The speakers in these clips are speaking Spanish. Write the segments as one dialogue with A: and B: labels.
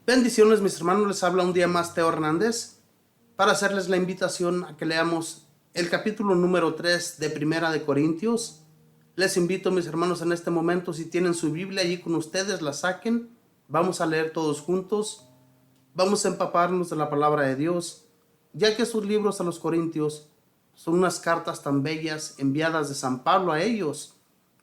A: Bendiciones, mis hermanos, les habla un día más Teo Hernández para hacerles la invitación a que leamos el capítulo número 3 de Primera de Corintios. Les invito, mis hermanos, en este momento, si tienen su Biblia allí con ustedes, la saquen. Vamos a leer todos juntos. Vamos a empaparnos de la palabra de Dios, ya que sus libros a los Corintios son unas cartas tan bellas enviadas de San Pablo a ellos,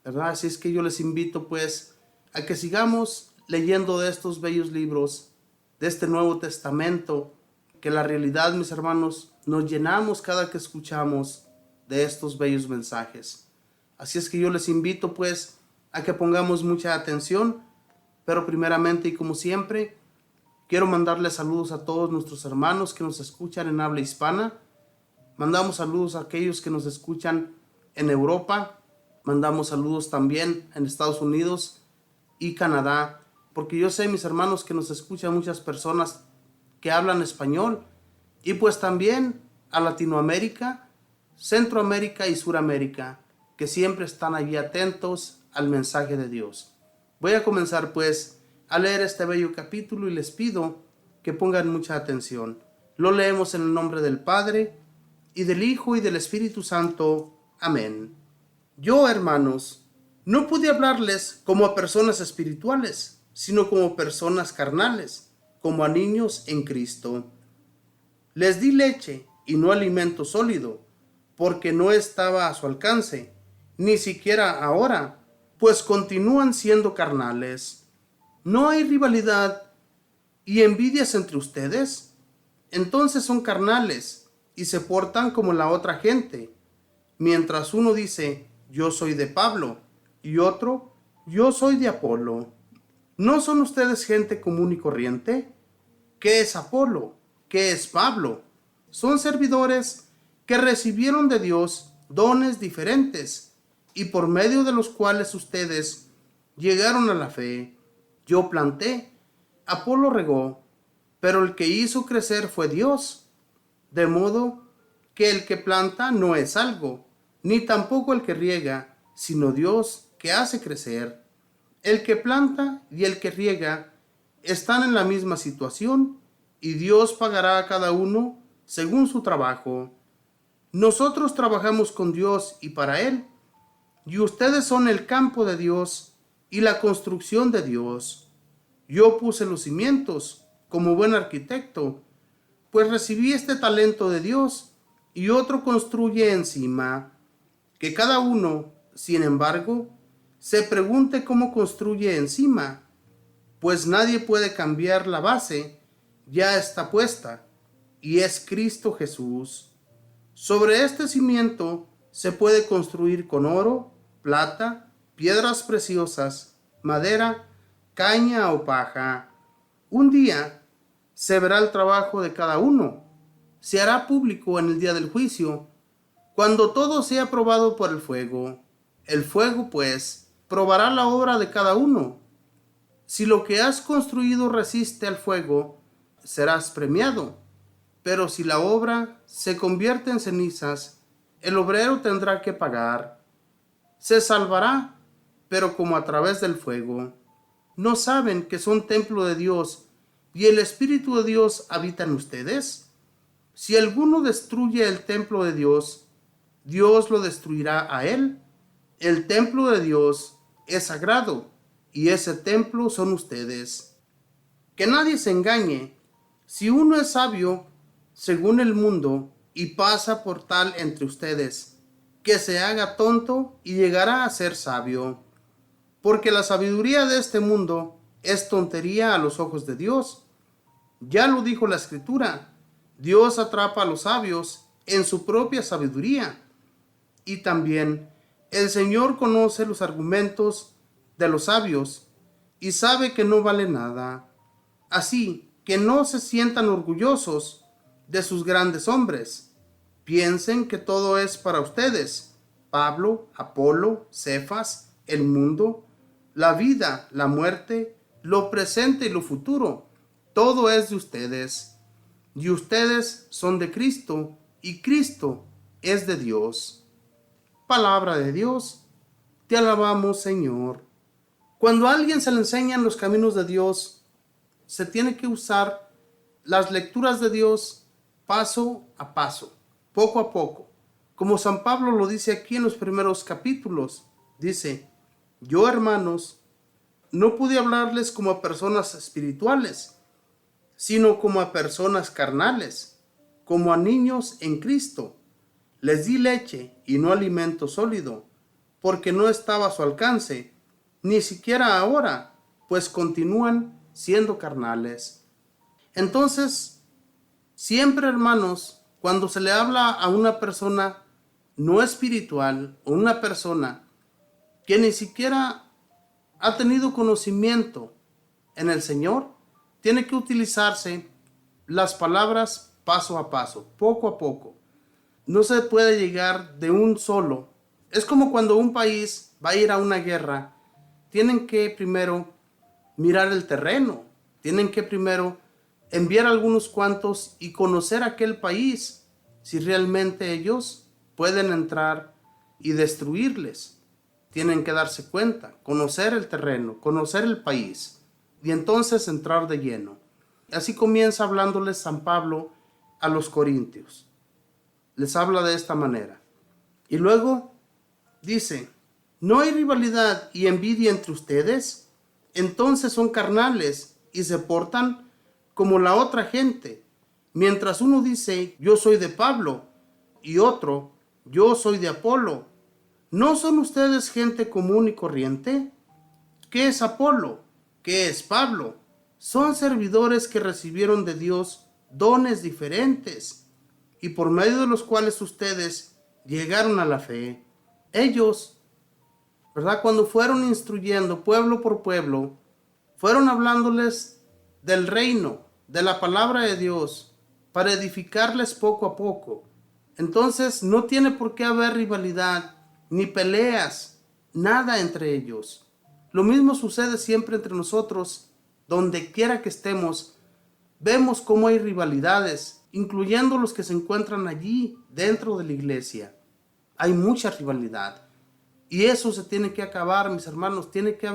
A: ¿verdad? Así es que yo les invito, pues, a que sigamos leyendo de estos bellos libros, de este Nuevo Testamento, que la realidad, mis hermanos, nos llenamos cada que escuchamos de estos bellos mensajes. Así es que yo les invito, pues, a que pongamos mucha atención, pero primeramente y como siempre, quiero mandarles saludos a todos nuestros hermanos que nos escuchan en habla hispana. Mandamos saludos a aquellos que nos escuchan en Europa. Mandamos saludos también en Estados Unidos y Canadá, porque yo sé, mis hermanos, que nos escuchan muchas personas que hablan español, y pues también a Latinoamérica, Centroamérica y Suramérica, que siempre están allí atentos al mensaje de Dios. Voy a comenzar pues a leer este bello capítulo y les pido que pongan mucha atención. Lo leemos en el nombre del Padre, y del Hijo, y del Espíritu Santo. Amén. Yo, hermanos, no pude hablarles como a personas espirituales, sino como personas carnales, como a niños en Cristo. Les di leche y no alimento sólido, porque no estaba a su alcance, ni siquiera ahora, pues continúan siendo carnales. ¿No hay rivalidad y envidias entre ustedes? Entonces son carnales y se portan como la otra gente. Mientras uno dice, yo soy de Pablo, y otro, yo soy de Apolo. ¿No son ustedes gente común y corriente? ¿Qué es Apolo? ¿Qué es Pablo? Son servidores que recibieron de Dios dones diferentes, y por medio de los cuales ustedes llegaron a la fe. Yo planté, Apolo regó, pero el que hizo crecer fue Dios. De modo que el que planta no es algo, ni tampoco el que riega, sino Dios que hace crecer. El que planta y el que riega están en la misma situación, y Dios pagará a cada uno según su trabajo. Nosotros trabajamos con Dios y para Él, y ustedes son el campo de Dios y la construcción de Dios. Yo puse los cimientos como buen arquitecto, pues recibí este talento de Dios, y otro construye encima. Que cada uno, sin embargo, se pregunte cómo construye encima, pues nadie puede cambiar la base, ya está puesta, y es Cristo Jesús. Sobre este cimiento se puede construir con oro, plata, piedras preciosas, madera, caña o paja. Un día se verá el trabajo de cada uno. Se hará público en el día del juicio, cuando todo sea probado por el fuego. El fuego, pues, probará la obra de cada uno. Si lo que has construido resiste al fuego, serás premiado. Pero si la obra se convierte en cenizas, el obrero tendrá que pagar. Se salvará, pero como a través del fuego. ¿No saben que son templo de Dios y el Espíritu de Dios habita en ustedes? Si alguno destruye el templo de Dios, Dios lo destruirá a él. El templo de Dios es sagrado, y ese templo son ustedes. Que nadie se engañe. Si uno es sabio, según el mundo, y pasa por tal entre ustedes, que se haga tonto y llegará a ser sabio. Porque la sabiduría de este mundo es tontería a los ojos de Dios. Ya lo dijo la Escritura, Dios atrapa a los sabios en su propia sabiduría. Y también el Señor conoce los argumentos de los sabios y sabe que no vale nada. Así que no se sientan orgullosos de sus grandes hombres. Piensen que todo es para ustedes: Pablo, Apolo, Cefas, el mundo, la vida, la muerte, lo presente y lo futuro. Todo es de ustedes. Y ustedes son de Cristo, y Cristo es de Dios. Palabra de Dios, te alabamos, Señor. Cuando a alguien se le enseñan los caminos de Dios, se tiene que usar las lecturas de Dios paso a paso, poco a poco. Como San Pablo lo dice aquí en los primeros capítulos, dice: yo, hermanos, no pude hablarles como a personas espirituales, sino como a personas carnales, como a niños en Cristo. Les di leche y no alimento sólido, porque no estaba a su alcance, ni siquiera ahora, pues continúan siendo carnales. Entonces, siempre, hermanos, cuando se le habla a una persona no espiritual o una persona que ni siquiera ha tenido conocimiento en el Señor, tiene que utilizarse las palabras paso a paso, poco a poco. No se puede llegar de un solo. Es como cuando un país va a ir a una guerra, tienen que primero mirar el terreno, tienen que primero enviar algunos cuantos y conocer aquel país, si realmente ellos pueden entrar y destruirles. Tienen que darse cuenta, conocer el terreno, conocer el país y entonces entrar de lleno. Así comienza hablándoles San Pablo a los corintios. Les habla de esta manera. Y luego dice: ¿no hay rivalidad y envidia entre ustedes? Entonces son carnales y se portan como la otra gente. Mientras uno dice: yo soy de Pablo, y otro: yo soy de Apolo, ¿no son ustedes gente común y corriente? ¿Qué es Apolo? ¿Qué es Pablo? Son servidores que recibieron de Dios dones diferentes, y por medio de los cuales ustedes llegaron a la fe. Ellos, ¿verdad?, cuando fueron instruyendo pueblo por pueblo, fueron hablándoles del reino, de la palabra de Dios, para edificarles poco a poco. Entonces no tiene por qué haber rivalidad, ni peleas, nada entre ellos. Lo mismo sucede siempre entre nosotros, donde quiera que estemos, vemos cómo hay rivalidades, incluyendo los que se encuentran allí dentro de la iglesia. Hay mucha rivalidad. Y eso se tiene que acabar, mis hermanos. Tiene que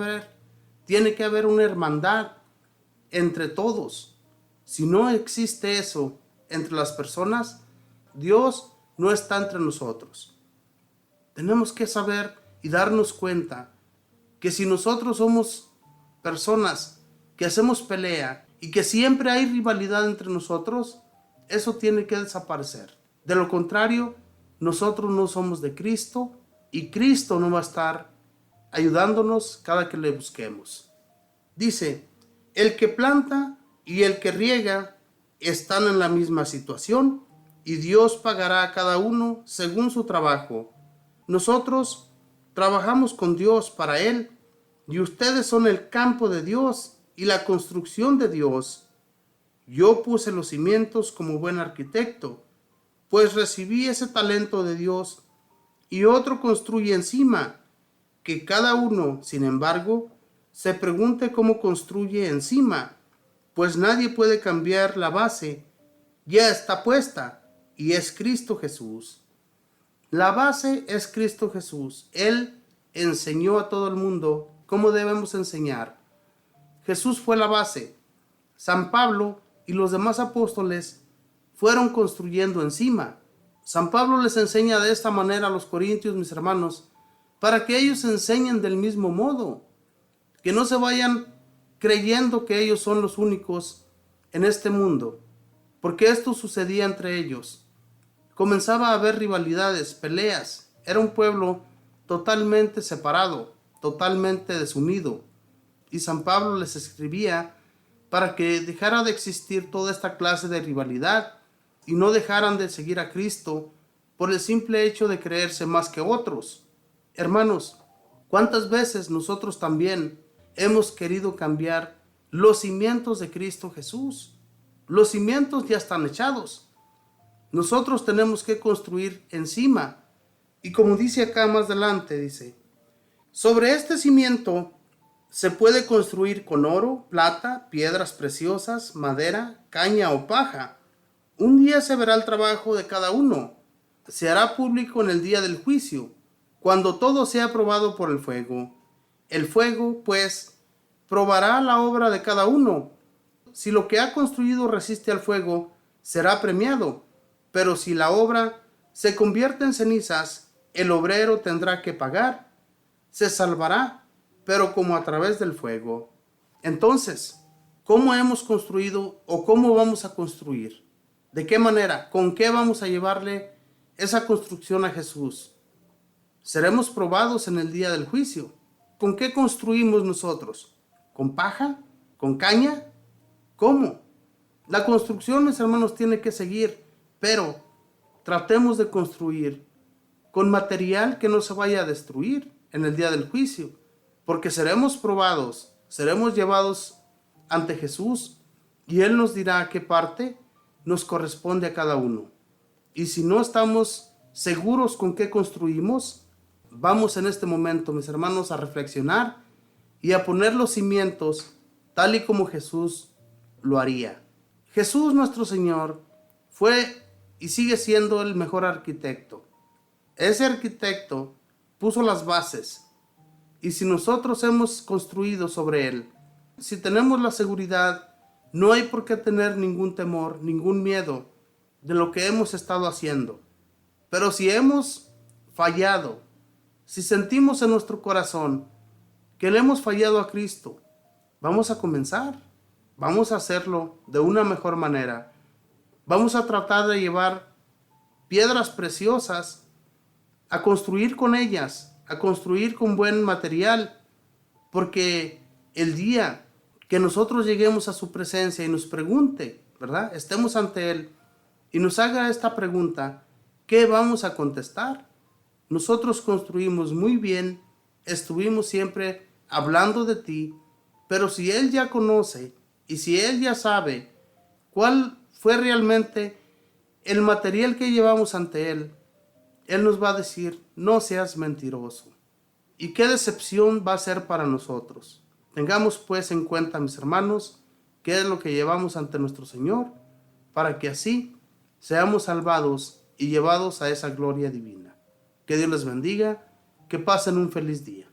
A: haber una hermandad entre todos. Si no existe eso entre las personas, Dios no está entre nosotros. Tenemos que saber y darnos cuenta que si nosotros somos personas que hacemos pelea y que siempre hay rivalidad entre nosotros, eso tiene que desaparecer. De lo contrario, nosotros no somos de Cristo y Cristo no va a estar ayudándonos cada que le busquemos. Dice: el que planta y el que riega están en la misma situación y Dios pagará a cada uno según su trabajo. Nosotros trabajamos con Dios para Él, y ustedes son el campo de Dios y la construcción de Dios. Yo puse los cimientos como buen arquitecto, pues recibí ese talento de Dios, y otro construye encima. Que cada uno, sin embargo, se pregunte cómo construye encima, pues nadie puede cambiar la base. Ya está puesta, y es Cristo Jesús. La base es Cristo Jesús. Él enseñó a todo el mundo cómo debemos enseñar. Jesús fue la base. San Pablo y los demás apóstoles fueron construyendo encima. San Pablo les enseña de esta manera a los corintios, mis hermanos, para que ellos enseñen del mismo modo, que no se vayan creyendo que ellos son los únicos en este mundo, porque esto sucedía entre ellos. Comenzaba a haber rivalidades, peleas. Era un pueblo totalmente separado, totalmente desunido. Y San Pablo les escribía para que dejara de existir toda esta clase de rivalidad y no dejaran de seguir a Cristo por el simple hecho de creerse más que otros. Hermanos, ¿cuántas veces nosotros también hemos querido cambiar los cimientos de Cristo Jesús? Los cimientos ya están echados. Nosotros tenemos que construir encima. Y como dice acá más adelante, dice: sobre este cimiento se puede construir con oro, plata, piedras preciosas, madera, caña o paja. Un día se verá el trabajo de cada uno. Se hará público en el día del juicio, cuando todo sea probado por el fuego. El fuego, pues, probará la obra de cada uno. si lo que ha construido resiste al fuego, será premiado, pero si la obra se convierte en cenizas, el obrero tendrá que pagar. Se salvará, pero como a través del fuego. Entonces, ¿cómo hemos construido o cómo vamos a construir? ¿De qué manera? ¿Con qué vamos a llevarle esa construcción a Jesús? Seremos probados en el día del juicio. ¿Con qué construimos nosotros? ¿Con paja? ¿Con caña? ¿Cómo? La construcción, mis hermanos, tiene que seguir, pero tratemos de construir con material que no se vaya a destruir en el día del juicio, porque seremos probados, seremos llevados ante Jesús y Él nos dirá qué parte nos corresponde a cada uno. Y si no estamos seguros con qué construimos, vamos en este momento, mis hermanos, a reflexionar y a poner los cimientos tal y como Jesús lo haría. Jesús nuestro Señor fue y sigue siendo el mejor arquitecto. Ese arquitecto puso las bases y si nosotros hemos construido sobre él, si tenemos la seguridad, no hay por qué tener ningún temor, ningún miedo de lo que hemos estado haciendo. Pero si hemos fallado, si sentimos en nuestro corazón que le hemos fallado a Cristo, vamos a comenzar, vamos a hacerlo de una mejor manera. Vamos a tratar de llevar piedras preciosas, a construir con ellas, a construir con buen material, porque el día que nosotros lleguemos a su presencia y nos pregunte, ¿verdad? Estemos ante Él y nos haga esta pregunta, ¿qué vamos a contestar? Nosotros construimos muy bien, estuvimos siempre hablando de ti, pero si Él ya conoce y si Él ya sabe cuál fue realmente el material que llevamos ante Él, Él nos va a decir, no seas mentiroso. ¿Y qué decepción va a ser para nosotros? Tengamos pues en cuenta, mis hermanos, qué es lo que llevamos ante nuestro Señor, para que así seamos salvados y llevados a esa gloria divina. Que Dios les bendiga, que pasen un feliz día.